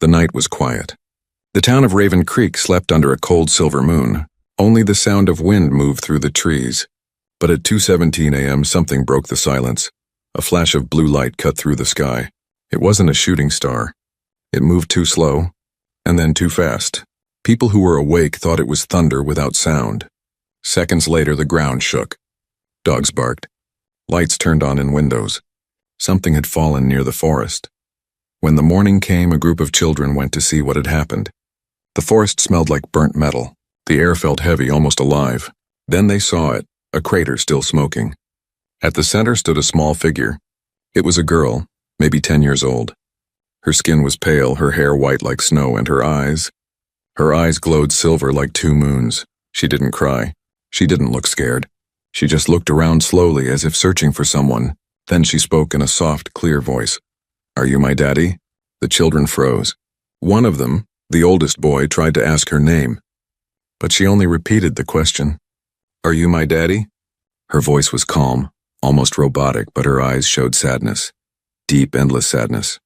The night was quiet. The town of Raven Creek slept under a cold silver moon. Only the sound of wind moved through the trees. But at 2:17 a.m. something broke the silence. A flash of blue light cut through the sky. It wasn't a shooting star. It moved too slow, and then too fast. People who were awake thought it was thunder without sound. Seconds later, the ground shook. Dogs barked. Lights turned on in windows. Something had fallen near the forest. When the morning came, a group of children went to see what had happened. The forest smelled like burnt metal. The air felt heavy, almost alive. Then they saw it, a crater still smoking. At the center stood a small figure. It was a girl, maybe 10 years old. Her skin was pale, her hair white like snow, and her eyes glowed silver like two moons. She didn't cry. She didn't look scared. She just looked around slowly as if searching for someone. Then she spoke in a soft, clear voice. "Are you my daddy?" The children froze. One of them, the oldest boy, tried to ask her name, but she only repeated the question. "Are you my daddy?" Her voice was calm, almost robotic, but her eyes showed sadness. Deep, endless sadness.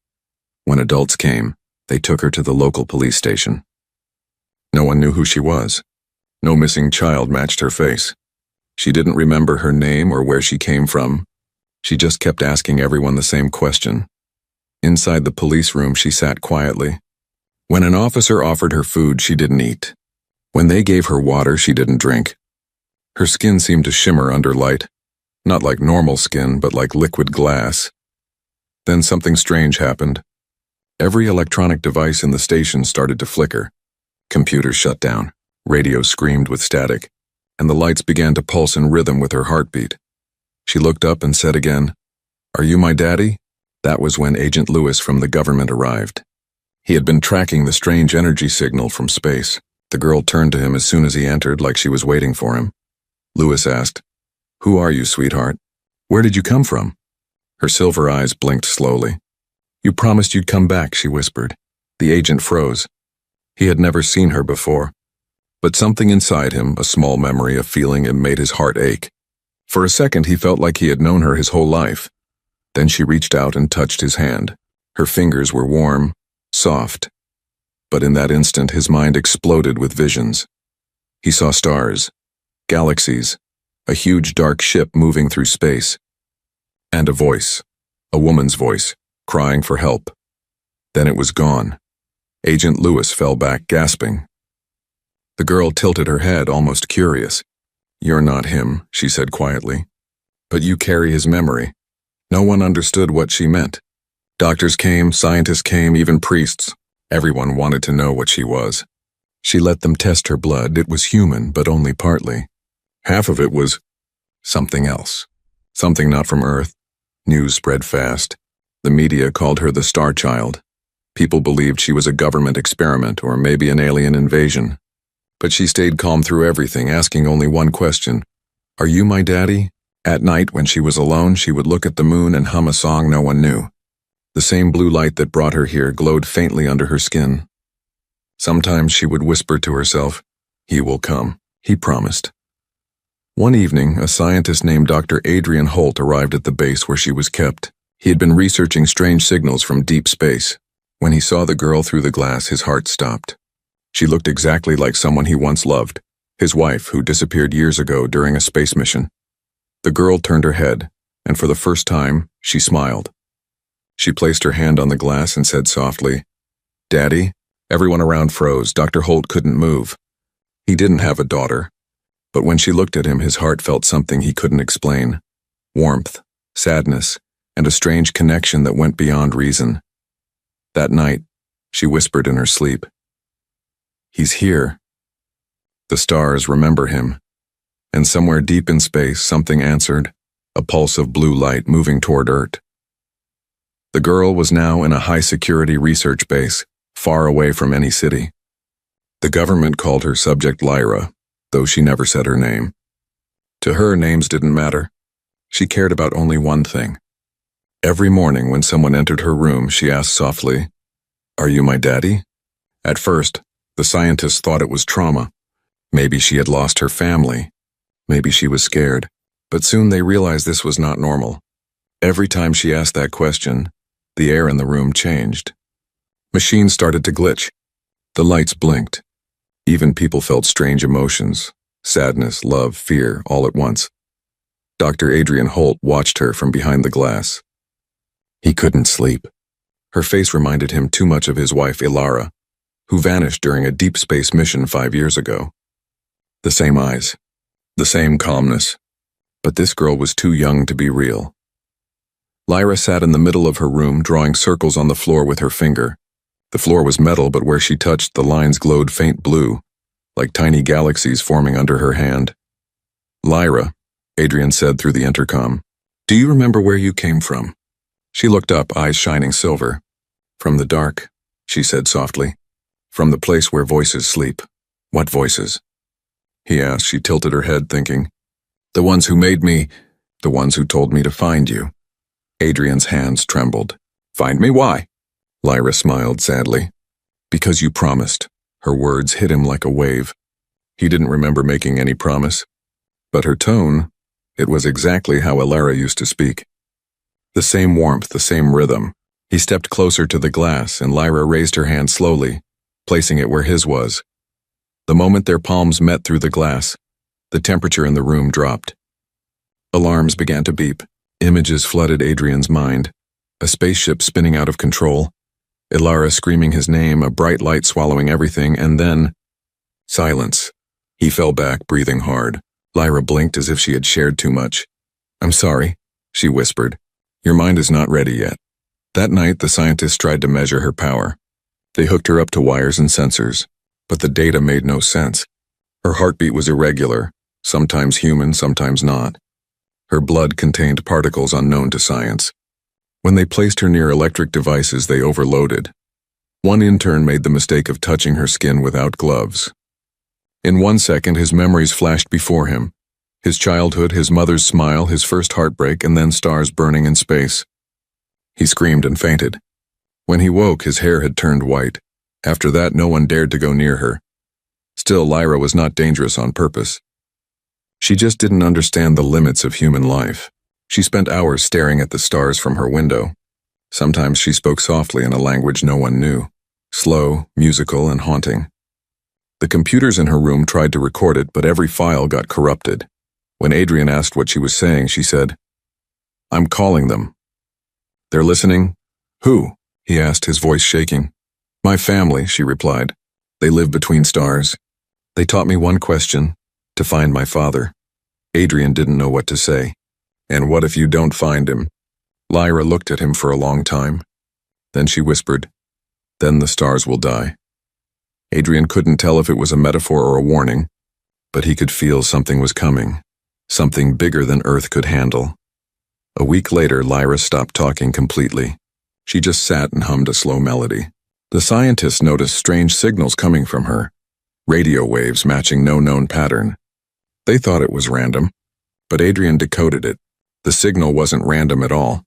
When adults came, they took her to the local police station. No one knew who she was. No missing child matched her face. She didn't remember her name or where she came from. She just kept asking everyone the same question. Inside the police room, she sat quietly. When an officer offered her food, she didn't eat. When they gave her water, she didn't drink. Her skin seemed to shimmer under light, not like normal skin, but like liquid glass. Then something strange happened. Every electronic device in the station started to flicker. Computers shut down, radios screamed with static, and the lights began to pulse in rhythm with her heartbeat. She looked up and said again, "Are you my daddy?" That was when Agent Lewis from the government arrived. He had been tracking the strange energy signal from space. The girl turned to him as soon as he entered, like she was waiting for him. Lewis asked, "Who are you, sweetheart? Where did you come from?" Her silver eyes blinked slowly. "You promised you'd come back," she whispered. The agent froze. He had never seen her before. But something inside him, a small memory, a feeling, it made his heart ache. For a second, he felt like he had known her his whole life. Then she reached out and touched his hand. Her fingers were warm, soft. But in that instant, his mind exploded with visions. He saw stars, galaxies, a huge dark ship moving through space, and a voice, a woman's voice, crying for help. Then it was gone. Agent Lewis fell back, gasping. The girl tilted her head, almost curious. "You're not him," she said quietly. "But you carry his memory." No one understood what she meant. Doctors came, scientists came, even priests. Everyone wanted to know what she was. She let them test her blood. It was human, but only partly. Half of it was something else. Something not from Earth. News spread fast. The media called her the Star Child. People believed she was a government experiment or maybe an alien invasion. But she stayed calm through everything, asking only one question. "Are you my daddy?" At night, when she was alone, she would look at the moon and hum a song no one knew. The same blue light that brought her here glowed faintly under her skin. Sometimes she would whisper to herself, "He will come," he promised. One evening, a scientist named Dr. Adrian Holt arrived at the base where she was kept. He had been researching strange signals from deep space. When he saw the girl through the glass, his heart stopped. She looked exactly like someone he once loved, his wife, who disappeared years ago during a space mission. The girl turned her head, and for the first time, she smiled. She placed her hand on the glass and said softly, "Daddy?" Everyone around froze. Dr. Holt couldn't move. He didn't have a daughter. But when she looked at him, his heart felt something he couldn't explain. Warmth, sadness, and a strange connection that went beyond reason. That night, she whispered in her sleep, "He's here." The stars remember him. And somewhere deep in space, something answered, a pulse of blue light moving toward Earth. The girl was now in a high-security research base, far away from any city. The government called her Subject Lyra, though she never said her name. To her, names didn't matter. She cared about only one thing. Every morning when someone entered her room, she asked softly, "Are you my daddy?" At first, the scientists thought it was trauma. Maybe she had lost her family. Maybe she was scared. But soon they realized this was not normal. Every time she asked that question, the air in the room changed. Machines started to glitch. The lights blinked. Even people felt strange emotions, sadness, love, fear, all at once. Dr. Adrian Holt watched her from behind the glass. He couldn't sleep. Her face reminded him too much of his wife, Ilara, who vanished during a deep space mission 5 years ago. The same eyes, the same calmness, but this girl was too young to be real. Lyra sat in the middle of her room, drawing circles on the floor with her finger. The floor was metal, but where she touched, the lines glowed faint blue, like tiny galaxies forming under her hand. "Lyra," Adrian said through the intercom, "do you remember where you came from?" She looked up, eyes shining silver. "From the dark," she said softly. "From the place where voices sleep." "What voices?" he asked. She tilted her head, thinking. "The ones who made me, the ones who told me to find you." Adrian's hands trembled. "Find me? Why?" Lyra smiled sadly. "Because you promised." Her words hit him like a wave. He didn't remember making any promise. But her tone, it was exactly how Ilara used to speak. The same warmth, the same rhythm. He stepped closer to the glass, and Lyra raised her hand slowly, placing it where his was. The moment their palms met through the glass, the temperature in the room dropped. Alarms began to beep. Images flooded Adrian's mind. A spaceship spinning out of control. Ilara screaming his name, a bright light swallowing everything, and then silence. He fell back, breathing hard. Lyra blinked as if she had shared too much. "I'm sorry," she whispered. "Your mind is not ready yet." That night, the scientists tried to measure her power. They hooked her up to wires and sensors, but the data made no sense. Her heartbeat was irregular, sometimes human, sometimes not. Her blood contained particles unknown to science. When they placed her near electric devices, they overloaded. One intern made the mistake of touching her skin without gloves. In 1 second, his memories flashed before him. His childhood, his mother's smile, his first heartbreak, and then stars burning in space. He screamed and fainted. When he woke, his hair had turned white. After that, no one dared to go near her. Still, Lyra was not dangerous on purpose. She just didn't understand the limits of human life. She spent hours staring at the stars from her window. Sometimes she spoke softly in a language no one knew, slow, musical, and haunting. The computers in her room tried to record it, but every file got corrupted. When Adrian asked what she was saying, she said, "I'm calling them." "They're listening?" "Who?" he asked, his voice shaking. "My family," she replied. "They live between stars. They taught me one question, to find my father." Adrian didn't know what to say. "And what if you don't find him?" Lyra looked at him for a long time. Then she whispered, "Then the stars will die." Adrian couldn't tell if it was a metaphor or a warning, but he could feel something was coming, something bigger than Earth could handle. A week later, Lyra stopped talking completely. She just sat and hummed a slow melody. The scientists noticed strange signals coming from her, radio waves matching no known pattern. They thought it was random, but Adrian decoded it. The signal wasn't random at all.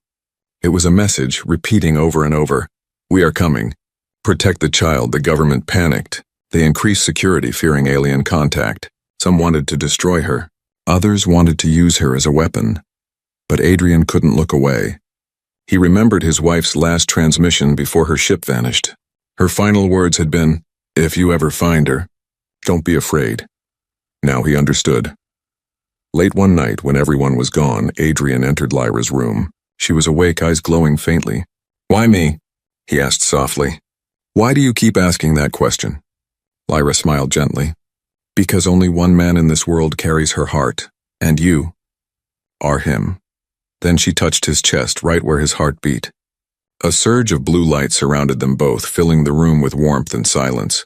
It was a message repeating over and over, "We are coming. Protect the child." The government panicked. They increased security, fearing alien contact. Some wanted to destroy her. Others wanted to use her as a weapon. But Adrian couldn't look away. He remembered his wife's last transmission before her ship vanished. Her final words had been, "If you ever find her, don't be afraid." Now he understood. Late one night, when everyone was gone, Adrian entered Lyra's room. She was awake, eyes glowing faintly. "Why me?" he asked softly. "Why do you keep asking that question?" Lyra smiled gently. "Because only one man in this world carries her heart, and you are him." Then she touched his chest, right where his heart beat. A surge of blue light surrounded them both, filling the room with warmth and silence.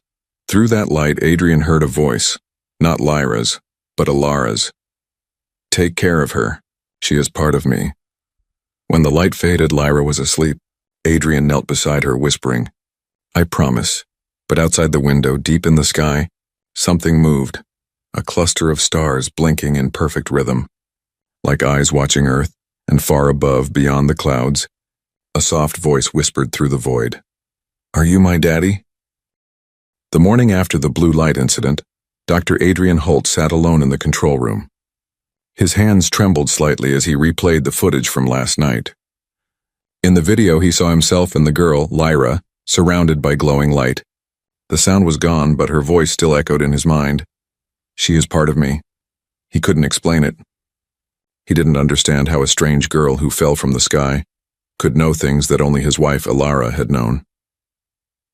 Through that light, Adrian heard a voice, not Lyra's, but Ilara's. "Take care of her. She is part of me." When the light faded, Lyra was asleep. Adrian knelt beside her, whispering, "I promise." But outside the window, deep in the sky, something moved, a cluster of stars blinking in perfect rhythm. Like eyes watching Earth, and far above, beyond the clouds, a soft voice whispered through the void, "Are you my daddy?" The morning after the blue light incident, Dr. Adrian Holt sat alone in the control room. His hands trembled slightly as he replayed the footage from last night. In the video, he saw himself and the girl, Lyra, surrounded by glowing light. The sound was gone, but her voice still echoed in his mind. She is part of me. He couldn't explain it. He didn't understand how a strange girl who fell from the sky could know things that only his wife Alara had known.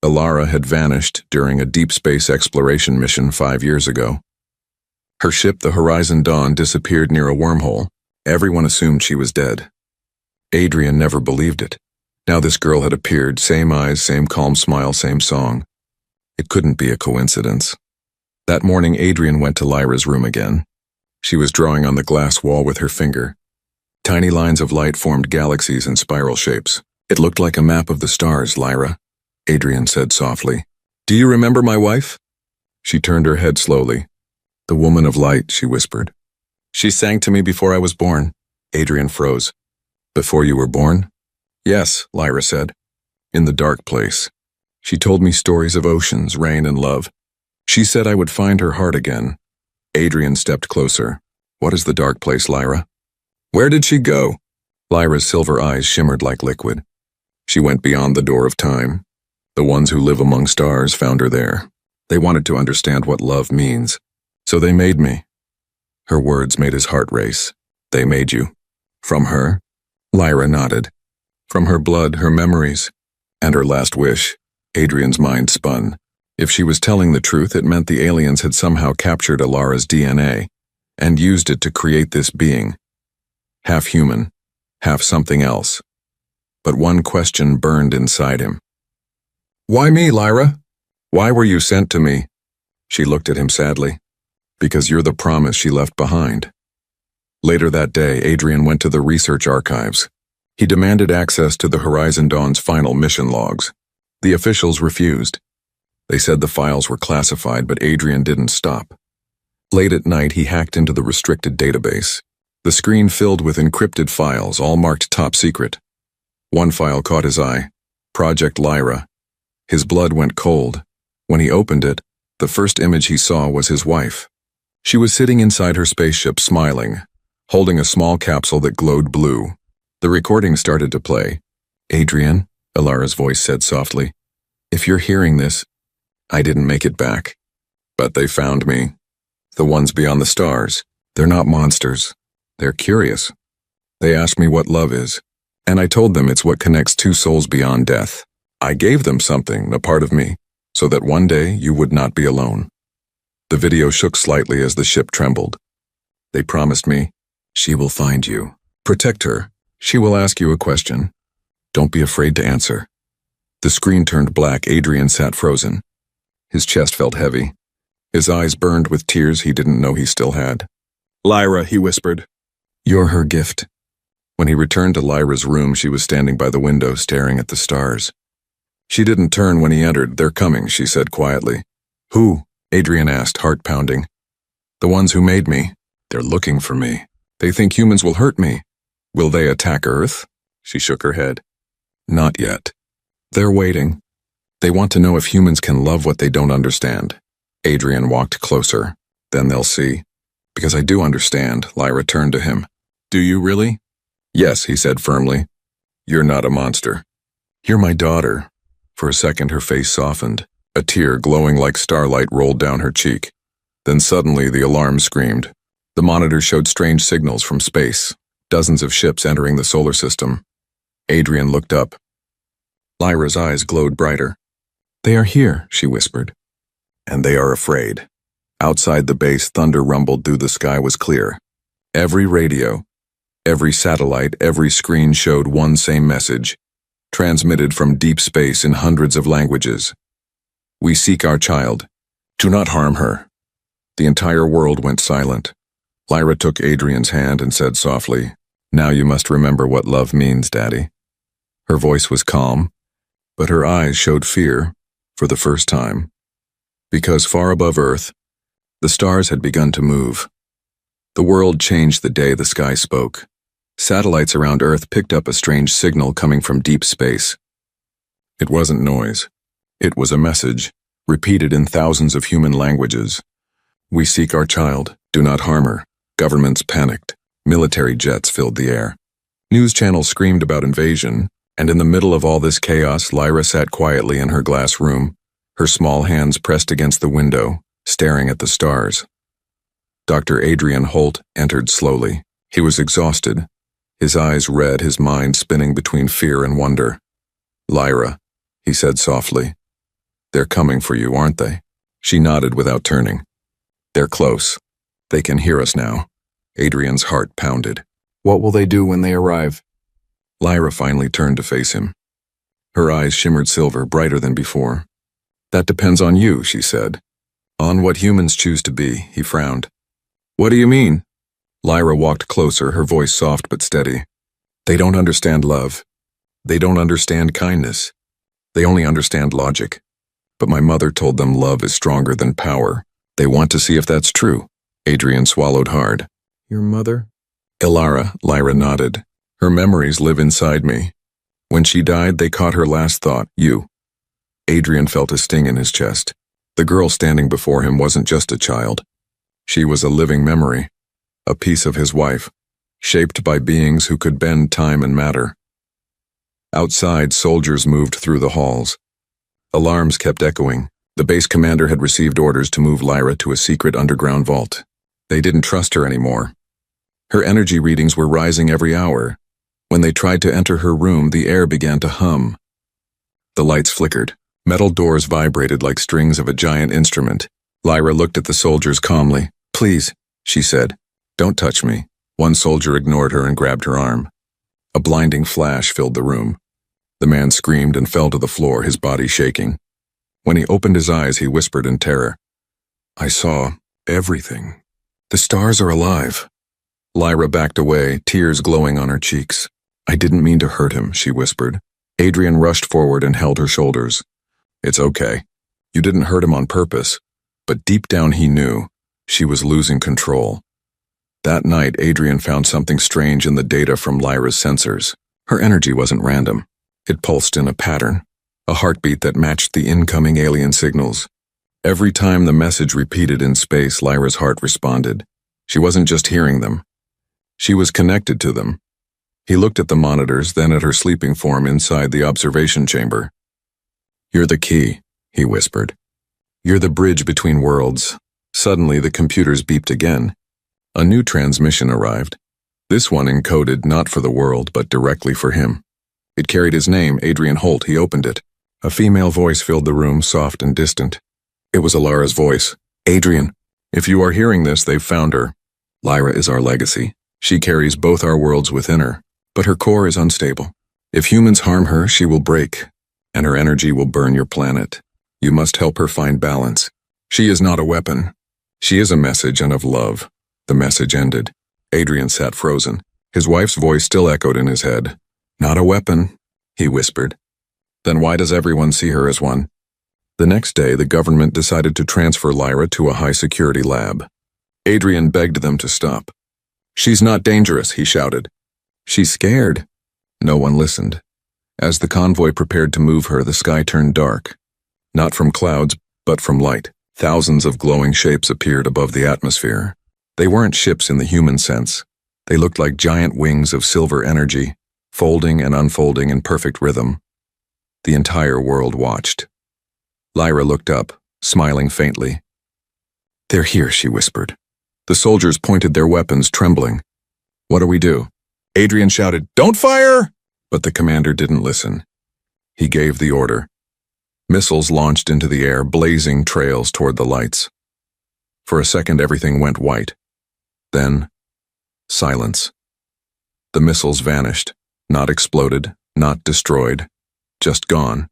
Alara had vanished during a deep space exploration mission 5 years ago. Her ship, the Horizon Dawn, disappeared near a wormhole. Everyone assumed she was dead. Adrian never believed it. Now this girl had appeared, same eyes, same calm smile, same song. It couldn't be a coincidence. That morning, Adrian went to Lyra's room again. She was drawing on the glass wall with her finger. Tiny lines of light formed galaxies in spiral shapes. It looked like a map of the stars, Lyra, Adrian said softly. Do you remember my wife? She turned her head slowly. The woman of light, she whispered. She sang to me before I was born. Adrian froze. Before you were born? Yes, Lyra said. In the dark place. She told me stories of oceans, rain, and love. She said I would find her heart again. Adrian stepped closer. What is the dark place, Lyra? Where did she go? Lyra's silver eyes shimmered like liquid. She went beyond the door of time. The ones who live among stars found her there. They wanted to understand what love means. So they made me. Her words made his heart race. They made you. From her? Lyra nodded. From her blood, her memories, and her last wish. Adrian's mind spun. If she was telling the truth, it meant the aliens had somehow captured Alara's DNA and used it to create this being. Half human, half something else. But one question burned inside him. Why me, Lyra? Why were you sent to me? She looked at him sadly. Because you're the promise she left behind. Later that day, Adrian went to the research archives. He demanded access to the Horizon Dawn's final mission logs. The officials refused. They said the files were classified, but Adrian didn't stop. Late at night, he hacked into the restricted database. The screen filled with encrypted files, all marked top secret. One file caught his eye. Project Lyra. His blood went cold. When he opened it, the first image he saw was his wife. She was sitting inside her spaceship, smiling, holding a small capsule that glowed blue. The recording started to play. Adrian, Alara's voice said softly, if you're hearing this, I didn't make it back. But they found me. The ones beyond the stars. They're not monsters. They're curious. They asked me what love is, and I told them it's what connects two souls beyond death. I gave them something, a part of me, so that one day you would not be alone. The video shook slightly as the ship trembled. They promised me, she will find you. Protect her. She will ask you a question. Don't be afraid to answer. The screen turned black. Adrian sat frozen. His chest felt heavy. His eyes burned with tears he didn't know he still had. Lyra, he whispered. You're her gift. When he returned to Lyra's room, she was standing by the window staring at the stars. She didn't turn when he entered. They're coming, she said quietly. Who? Adrian asked, heart pounding. The ones who made me. They're looking for me. They think humans will hurt me. Will they attack Earth? She shook her head. Not yet. They're waiting. They want to know if humans can love what they don't understand. Adrian walked closer. Then they'll see. Because I do understand, Lyra turned to him. Do you really? Yes, he said firmly. You're not a monster. You're my daughter. For a second, her face softened. A tear glowing like starlight rolled down her cheek. Then suddenly the alarm screamed. The monitor showed strange signals from space, dozens of ships entering the solar system. Adrian looked up. Lyra's eyes glowed brighter. They are here, she whispered. And they are afraid. Outside the base, thunder rumbled through the sky was clear. Every radio, every satellite, every screen showed one same message, transmitted from deep space in hundreds of languages. We seek our child. Do not harm her. The entire world went silent. Lyra took Adrian's hand and said softly, Now you must remember what love means, Daddy. Her voice was calm, but her eyes showed fear for the first time. Because far above Earth, the stars had begun to move. The world changed the day the sky spoke. Satellites around Earth picked up a strange signal coming from deep space. It wasn't noise. It was a message, repeated in thousands of human languages. We seek our child. Do not harm her. Governments panicked. Military jets filled the air. News channels screamed about invasion. And in the middle of all this chaos, Lyra sat quietly in her glass room, her small hands pressed against the window, staring at the stars. Dr. Adrian Holt entered slowly. He was exhausted, his eyes red, his mind spinning between fear and wonder. "Lyra," he said softly, "they're coming for you, aren't they?" She nodded without turning. "They're close. They can hear us now." Adrian's heart pounded. "What will they do when they arrive?" Lyra finally turned to face him. Her eyes shimmered silver, brighter than before. "That depends on you," she said. "On what humans choose to be," he frowned. "What do you mean?" Lyra walked closer, her voice soft but steady. "They don't understand love. They don't understand kindness. They only understand logic. But my mother told them love is stronger than power. They want to see if that's true." Adrian swallowed hard. "Your mother?" "Ilara," Lyra nodded. "Her memories live inside me. When she died, they caught her last thought, you." Adrian felt a sting in his chest. The girl standing before him wasn't just a child. She was a living memory, a piece of his wife, shaped by beings who could bend time and matter. Outside, soldiers moved through the halls. Alarms kept echoing. The base commander had received orders to move Lyra to a secret underground vault. They didn't trust her anymore. Her energy readings were rising every hour. When they tried to enter her room, the air began to hum. The lights flickered. Metal doors vibrated like strings of a giant instrument. Lyra looked at the soldiers calmly. "Please," she said, "don't touch me." One soldier ignored her and grabbed her arm. A blinding flash filled the room. The man screamed and fell to the floor, his body shaking. When he opened his eyes, he whispered in terror, "I saw everything. The stars are alive." Lyra backed away, tears glowing on her cheeks. "I didn't mean to hurt him," she whispered. Adrian rushed forward and held her shoulders. "It's okay. You didn't hurt him on purpose." But deep down he knew she was losing control. That night, Adrian found something strange in the data from Lyra's sensors. Her energy wasn't random. It pulsed in a pattern, a heartbeat that matched the incoming alien signals. Every time the message repeated in space, Lyra's heart responded. She wasn't just hearing them. She was connected to them. He looked at the monitors, then at her sleeping form inside the observation chamber. "You're the key," he whispered. "You're the bridge between worlds." Suddenly, the computers beeped again. A new transmission arrived. This one encoded not for the world, but directly for him. It carried his name, Adrian Holt. He opened it. A female voice filled the room, soft and distant. It was Ilara's voice. "Adrian, if you are hearing this, they've found her. Lyra is our legacy. She carries both our worlds within her, but her core is unstable. If humans harm her, she will break, and her energy will burn your planet. You must help her find balance. She is not a weapon. She is a message, and of love." The message ended. Adrian sat frozen. His wife's voice still echoed in his head. "Not a weapon," he whispered. "Then why does everyone see her as one?" The next day, the government decided to transfer Lyra to a high-security lab. Adrian begged them to stop. "She's not dangerous," he shouted. "She's scared." No one listened. As the convoy prepared to move her, the sky turned dark. Not from clouds, but from light. Thousands of glowing shapes appeared above the atmosphere. They weren't ships in the human sense. They looked like giant wings of silver energy, folding and unfolding in perfect rhythm. The entire world watched. Lyra looked up, smiling faintly. "They're here," she whispered. The soldiers pointed their weapons, trembling. "What do we do?" Adrian shouted, "Don't fire!" But the commander didn't listen. He gave the order. Missiles launched into the air, blazing trails toward the lights. For a second, everything went white. Then, silence. The missiles vanished, not exploded, not destroyed, just gone.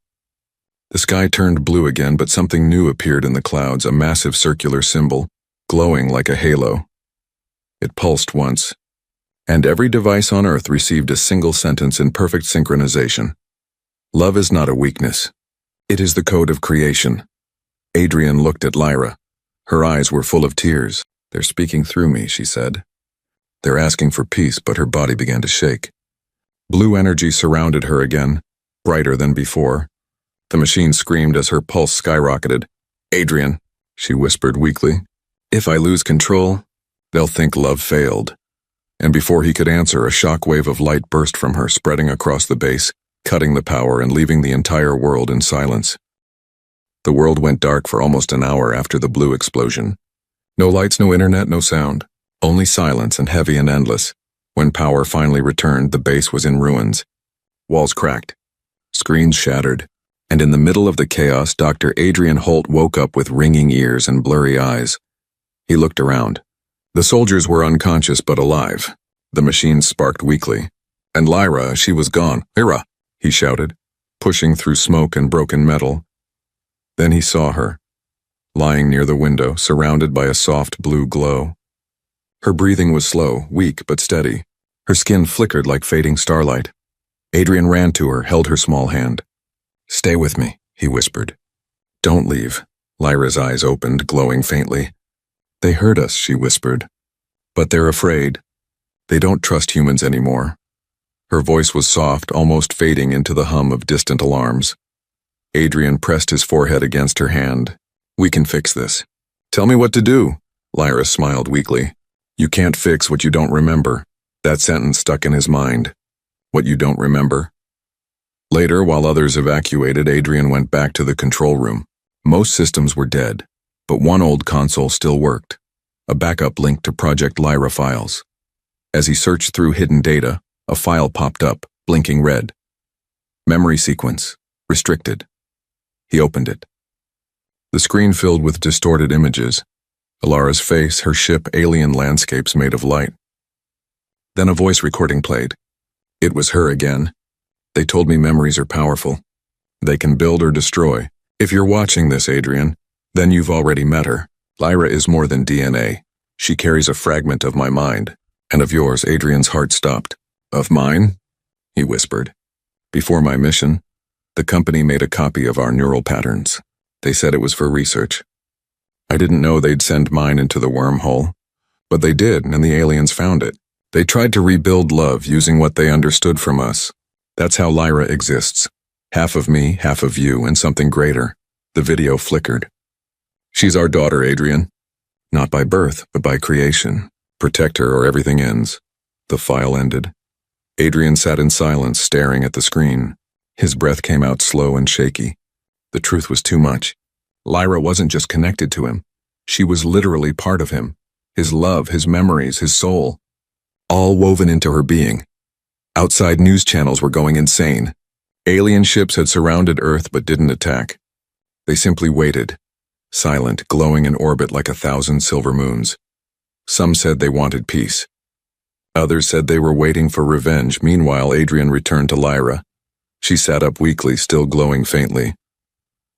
The sky turned blue again, but something new appeared in the clouds, a massive circular symbol, glowing like a halo. It pulsed once, and every device on Earth received a single sentence in perfect synchronization. "Love is not a weakness. It is the code of creation." Adrian looked at Lyra. Her eyes were full of tears. "They're speaking through me," she said. "They're asking for peace," but her body began to shake. Blue energy surrounded her again, brighter than before. The machine screamed as her pulse skyrocketed. "Adrian," she whispered weakly, "if I lose control, they'll think love failed." And before he could answer, a shock wave of light burst from her, spreading across the base. cutting the power and leaving the entire world in silence. The world went dark for almost an hour after the blue explosion. No lights, no internet, no sound. Only silence, and heavy and endless. When power finally returned, the base was in ruins. Walls cracked. Screens shattered. And in the middle of the chaos, Dr. Adrian Holt woke up with ringing ears and blurry eyes. He looked around. The soldiers were unconscious but alive. The machines sparked weakly. And Lyra, she was gone. "Lyra!" he shouted, pushing through smoke and broken metal. Then he saw her, lying near the window, surrounded by a soft blue glow. Her breathing was slow, weak but steady. Her skin flickered like fading starlight. Adrian ran to her, held her small hand. "Stay with me," he whispered. "Don't leave." Lyra's eyes opened, glowing faintly. "They hurt us," she whispered. "But they're afraid. They don't trust humans anymore." Her voice was soft, almost fading into the hum of distant alarms. Adrian pressed his forehead against her hand. "We can fix this." "Tell me what to do." Lyra smiled weakly. "You can't fix what you don't remember." That sentence stuck in his mind. What you don't remember? Later, while others evacuated, Adrian went back to the control room. Most systems were dead, but one old console still worked, a backup link to Project Lyra files. As he searched through hidden data, a file popped up, blinking red. Memory sequence, restricted. He opened it. The screen filled with distorted images. Alara's face, her ship, alien landscapes made of light. Then a voice recording played. It was her again. "They told me memories are powerful. They can build or destroy. If you're watching this, Adrian, then you've already met her. Lyra is more than DNA. She carries a fragment of my mind. And of yours." Adrian's heart stopped. "Of mine?" he whispered. "Before my mission, the company made a copy of our neural patterns. They said it was for research. I didn't know they'd send mine into the wormhole. But they did, and the aliens found it. They tried to rebuild love using what they understood from us. That's how Lyra exists. Half of me, half of you, and something greater." The video flickered. "She's our daughter, Adrian. Not by birth, but by creation. Protect her or everything ends." The file ended. Adrian sat in silence, staring at the screen. His breath came out slow and shaky. The truth was too much. Lyra wasn't just connected to him. She was literally part of him. His love, his memories, his soul. All woven into her being. Outside news channels were going insane. Alien ships had surrounded Earth but didn't attack. They simply waited, silent, glowing in orbit like 1,000 silver moons. Some said they wanted peace. Others said they were waiting for revenge. Meanwhile, Adrian returned to Lyra. She sat up weakly, still glowing faintly.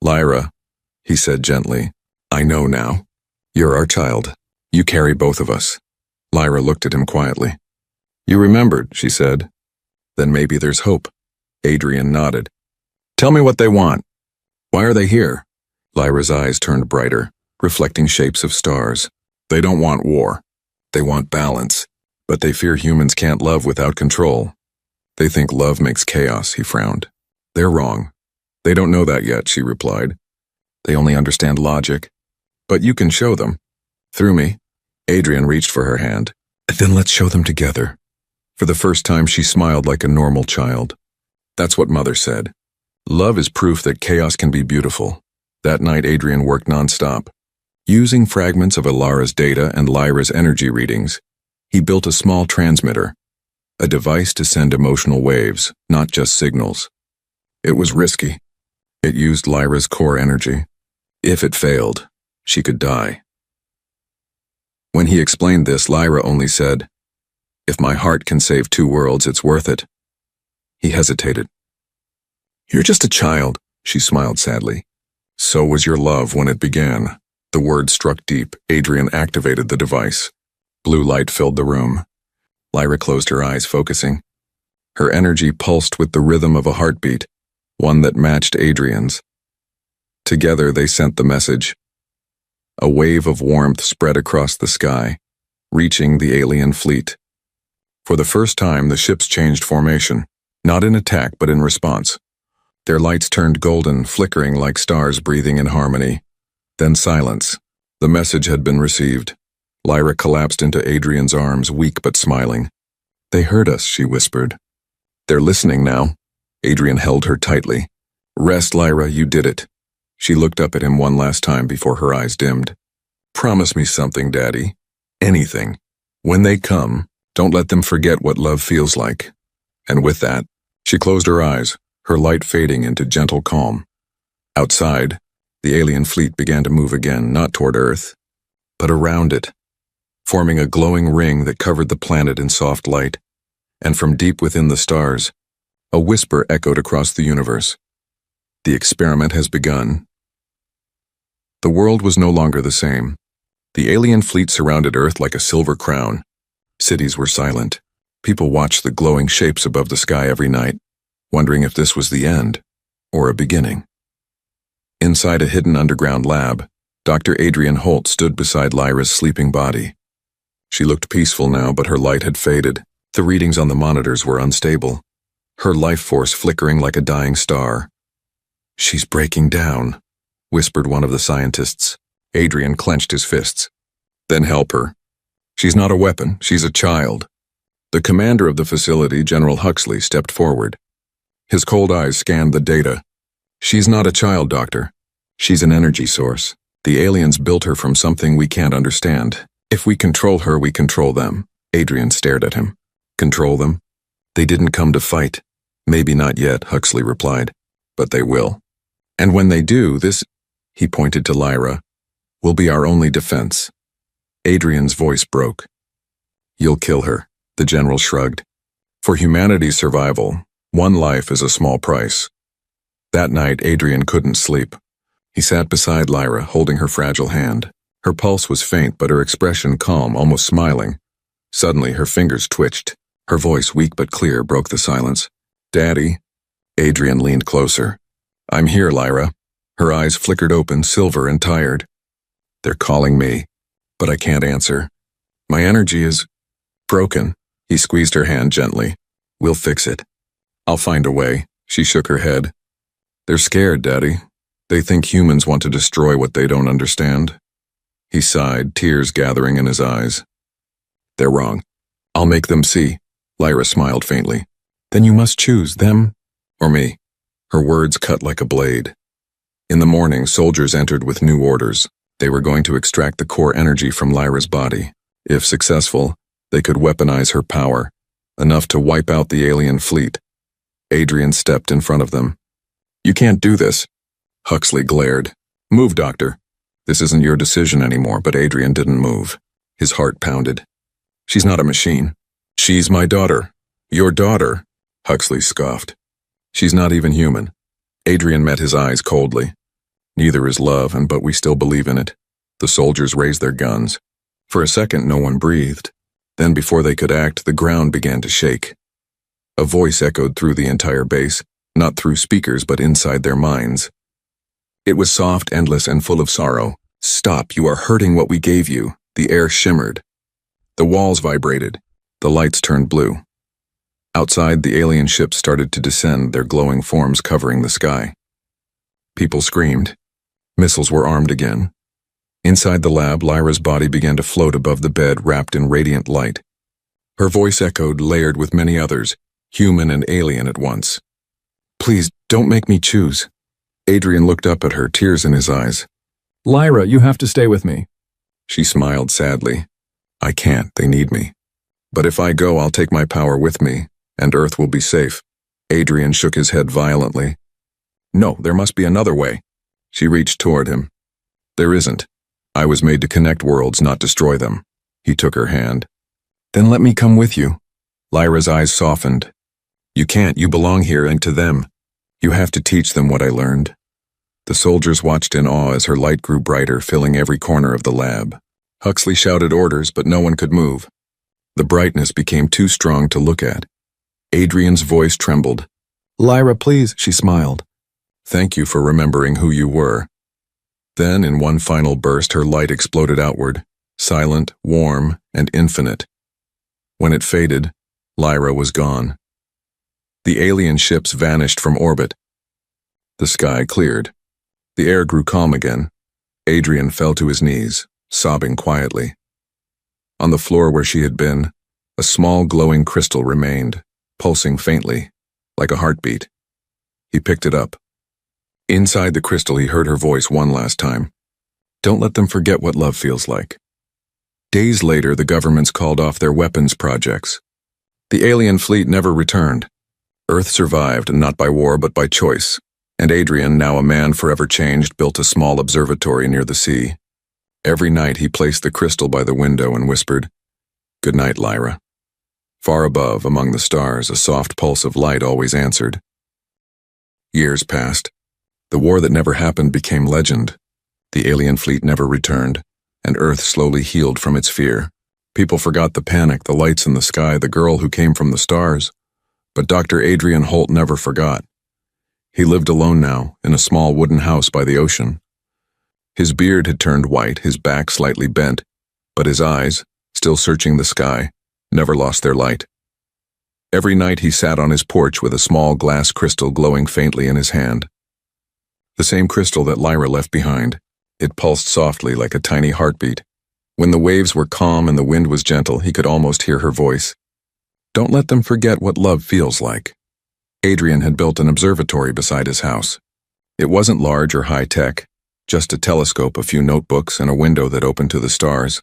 "Lyra," he said gently, "I know now. You're our child. You carry both of us." Lyra looked at him quietly. "You remembered," she said. "Then maybe there's hope." Adrian nodded. "Tell me what they want. Why are they here?" Lyra's eyes turned brighter, reflecting shapes of stars. "They don't want war. They want balance. But they fear humans can't love without control. They think love makes chaos," he frowned. "They're wrong. They don't know that yet," she replied. "They only understand logic. But you can show them. Through me." Adrian reached for her hand. "Then let's show them together." For the first time, she smiled like a normal child. That's what Mother said. Love is proof that chaos can be beautiful. That night, Adrian worked nonstop. Using fragments of Alara's data and Lyra's energy readings, he built a small transmitter, a device to send emotional waves, not just signals. It was risky. It used Lyra's core energy. If it failed, she could die. When he explained this, Lyra only said, "If my heart can save 2 worlds, it's worth it." He hesitated. "You're just a child," she smiled sadly. "So was your love when it began." The word struck deep. Adrian activated the device. Blue light filled the room. Lyra closed her eyes, focusing. Her energy pulsed with the rhythm of a heartbeat, one that matched Adrian's. Together they sent the message. A wave of warmth spread across the sky, reaching the alien fleet. For the first time, the ships changed formation, not in attack but in response. Their lights turned golden, flickering like stars breathing in harmony. Then silence. The message had been received. Lyra collapsed into Adrian's arms, weak but smiling. "They heard us," she whispered. "They're listening now." Adrian held her tightly. Rest, Lyra, you did it. She looked up at him one last time before her eyes dimmed. Promise me something, Daddy. Anything. When they come, don't let them forget what love feels like. And with that, she closed her eyes, her light fading into gentle calm. Outside, the alien fleet began to move again, not toward Earth, but around it, forming a glowing ring that covered the planet in soft light. And from deep within the stars, a whisper echoed across the universe. The experiment has begun. The world was no longer the same. The alien fleet surrounded Earth like a silver crown. Cities were silent. People watched the glowing shapes above the sky every night, wondering if this was the end, or a beginning. Inside a hidden underground lab, Dr. Adrian Holt stood beside Lyra's sleeping body. She looked peaceful now, but her light had faded. The readings on the monitors were unstable, her life force flickering like a dying star. She's breaking down, whispered one of the scientists. Adrian clenched his fists. Then help her. She's not a weapon, she's a child. The commander of the facility, General Huxley, stepped forward. His cold eyes scanned the data. She's not a child, Doctor. She's an energy source. The aliens built her from something we can't understand. If we control her, we control them. Adrian stared at him. Control them? They didn't come to fight. Maybe not yet, Huxley replied. But they will. And when they do, this, he pointed to Lyra, will be our only defense. Adrian's voice broke. You'll kill her, the general shrugged. For humanity's survival, one life is a small price. That night, Adrian couldn't sleep. He sat beside Lyra, holding her fragile hand. Her pulse was faint, but her expression calm, almost smiling. Suddenly, her fingers twitched. Her voice, weak but clear, broke the silence. Daddy? Adrian leaned closer. I'm here, Lyra. Her eyes flickered open, silver and tired. They're calling me, but I can't answer. My energy is broken. He squeezed her hand gently. We'll fix it. I'll find a way. She shook her head. They're scared, Daddy. They think humans want to destroy what they don't understand. He sighed, tears gathering in his eyes. They're wrong. I'll make them see. Lyra smiled faintly. Then you must choose them or me. Her words cut like a blade. In the morning, soldiers entered with new orders. They were going to extract the core energy from Lyra's body. If successful, they could weaponize her power, enough to wipe out the alien fleet. Adrian stepped in front of them. You can't do this. Huxley glared. Move, Doctor. This isn't your decision anymore, but Adrian didn't move. His heart pounded. She's not a machine. She's my daughter. Your daughter? Huxley scoffed. She's not even human. Adrian met his eyes coldly. Neither is love, but we still believe in it. The soldiers raised their guns. For a second, no one breathed. Then, before they could act, the ground began to shake. A voice echoed through the entire base, not through speakers, but inside their minds. It was soft, endless, and full of sorrow. Stop, you are hurting what we gave you. The air shimmered. The walls vibrated. The lights turned blue. Outside, the alien ships started to descend, their glowing forms covering the sky. People screamed. Missiles were armed again. Inside the lab, Lyra's body began to float above the bed, wrapped in radiant light. Her voice echoed, layered with many others, human and alien at once. Please, don't make me choose. Adrian looked up at her, tears in his eyes. Lyra, you have to stay with me. She smiled sadly. I can't, they need me. But if I go, I'll take my power with me, and Earth will be safe. Adrian shook his head violently. No, there must be another way. She reached toward him. There isn't. I was made to connect worlds, not destroy them. He took her hand. Then let me come with you. Lyra's eyes softened. You can't, you belong here and to them. You have to teach them what I learned. The soldiers watched in awe as her light grew brighter, filling every corner of the lab. Huxley shouted orders, but no one could move. The brightness became too strong to look at. Adrian's voice trembled. Lyra, please, she smiled. Thank you for remembering who you were. Then, in one final burst, her light exploded outward, silent, warm, and infinite. When it faded, Lyra was gone. The alien ships vanished from orbit. The sky cleared. The air grew calm again. Adrian fell to his knees, sobbing quietly. On the floor where she had been, a small glowing crystal remained, pulsing faintly, like a heartbeat. He picked it up. Inside the crystal, he heard her voice one last time. Don't let them forget what love feels like. Days later, the governments called off their weapons projects. The alien fleet never returned. Earth survived, not by war but by choice, and Adrian, now a man forever changed, built a small observatory near the sea. Every night he placed the crystal by the window and whispered, "Good night, Lyra." Far above, among the stars, a soft pulse of light always answered. Years passed. The war that never happened became legend. The alien fleet never returned, and Earth slowly healed from its fear. People forgot the panic, the lights in the sky, the girl who came from the stars. But Dr. Adrian Holt never forgot. He lived alone now, in a small wooden house by the ocean. His beard had turned white, his back slightly bent, but his eyes, still searching the sky, never lost their light. Every night he sat on his porch with a small glass crystal glowing faintly in his hand. The same crystal that Lyra left behind. It pulsed softly like a tiny heartbeat. When the waves were calm and the wind was gentle, he could almost hear her voice. Don't let them forget what love feels like. Adrian had built an observatory beside his house. It wasn't large or high-tech, just a telescope, a few notebooks, and a window that opened to the stars.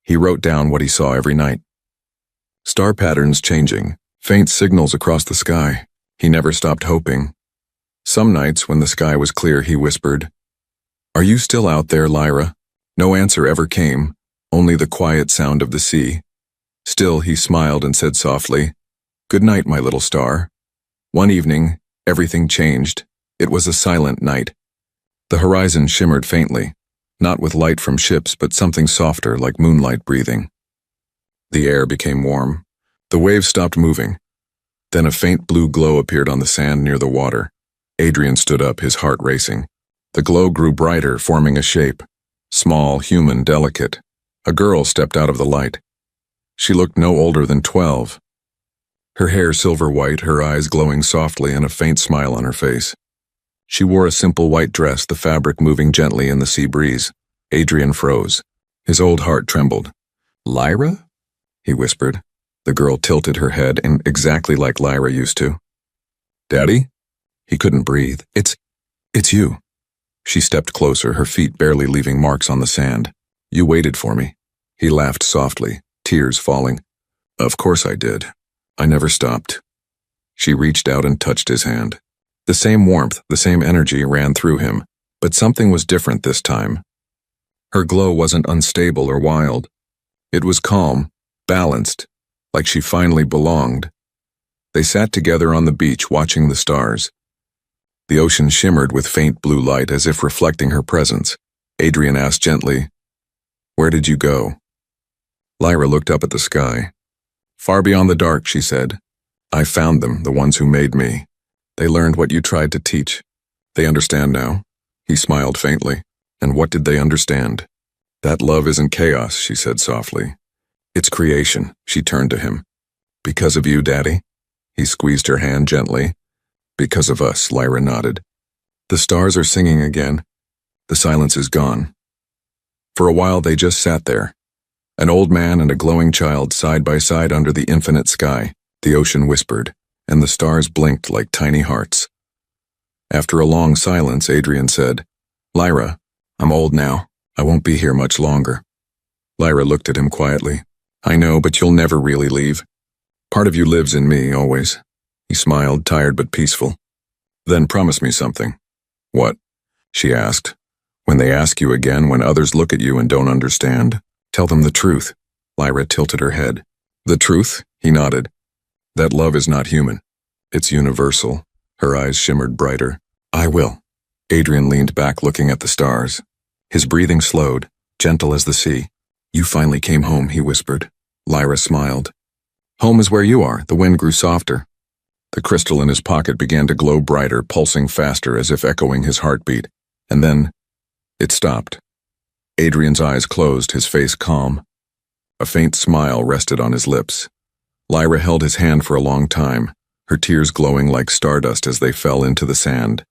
He wrote down what he saw every night. Star patterns changing, faint signals across the sky. He never stopped hoping. Some nights, when the sky was clear, he whispered, "Are you still out there, Lyra?" No answer ever came, only the quiet sound of the sea. Still, he smiled and said softly, "Good night, my little star." One evening, everything changed. It was a silent night. The horizon shimmered faintly, not with light from ships, but something softer, like moonlight breathing. The air became warm. The waves stopped moving. Then a faint blue glow appeared on the sand near the water. Adrian stood up, his heart racing. The glow grew brighter, forming a shape. Small, human, delicate. A girl stepped out of the light. She looked no older than 12. Her hair silver white, her eyes glowing softly, and a faint smile on her face. She wore a simple white dress, the fabric moving gently in the sea breeze. Adrian froze. His old heart trembled. "Lyra?" he whispered. The girl tilted her head, and exactly like Lyra used to. "Daddy?" He couldn't breathe. It's you." She stepped closer, her feet barely leaving marks on the sand. "You waited for me." He laughed softly, tears falling. "Of course I did. I never stopped." She reached out and touched his hand. The same warmth, the same energy ran through him, but something was different this time. Her glow wasn't unstable or wild. It was calm, balanced, like she finally belonged. They sat together on the beach watching the stars. The ocean shimmered with faint blue light as if reflecting her presence. Adrian asked gently, "Where did you go?" Lyra looked up at the sky. "Far beyond the dark," she said. "I found them, the ones who made me. They learned what you tried to teach. They understand now." He smiled faintly. "And what did they understand?" "That love isn't chaos," she said softly. "It's creation." She turned to him. "Because of you, Daddy?" He squeezed her hand gently. "Because of us," Lyra nodded. The stars are singing again. The silence is gone. For a while they just sat there. An old man and a glowing child side by side under the infinite sky. The ocean whispered, and the stars blinked like tiny hearts. After a long silence, Adrian said, "Lyra, I'm old now. I won't be here much longer." Lyra looked at him quietly. "I know, but you'll never really leave. Part of you lives in me, always." He smiled, tired but peaceful. "Then promise me something." "What?" she asked. "When they ask you again, when others look at you and don't understand, tell them the truth." Lyra tilted her head. "The truth?" He nodded. "That love is not human. It's universal." Her eyes shimmered brighter. "I will." Adrian leaned back, looking at the stars. His breathing slowed, gentle as the sea. "You finally came home," he whispered. Lyra smiled. "Home is where you are." The wind grew softer. The crystal in his pocket began to glow brighter, pulsing faster as if echoing his heartbeat. And then it stopped. Adrian's eyes closed, his face calm. A faint smile rested on his lips. Lyra held his hand for a long time, her tears glowing like stardust as they fell into the sand.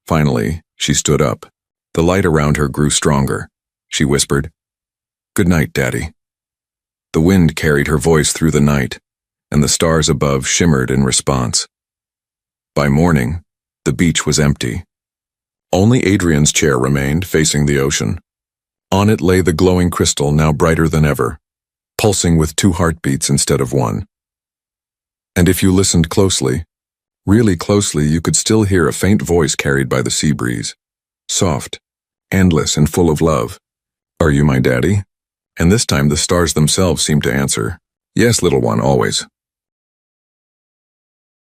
Finally, she stood up. The light around her grew stronger. She whispered, "Good night, Daddy." The wind carried her voice through the night, and the stars above shimmered in response. By morning, The beach was empty. Only Adrian's chair remained, facing the ocean. On it lay the glowing crystal, now brighter than ever, pulsing with 2 heartbeats instead of 1. And if you listened closely, really closely, you could still hear a faint voice carried by the sea breeze. Soft, endless, and full of love. "Are you my daddy?" And this time the stars themselves seemed to answer, "Yes, little one, always."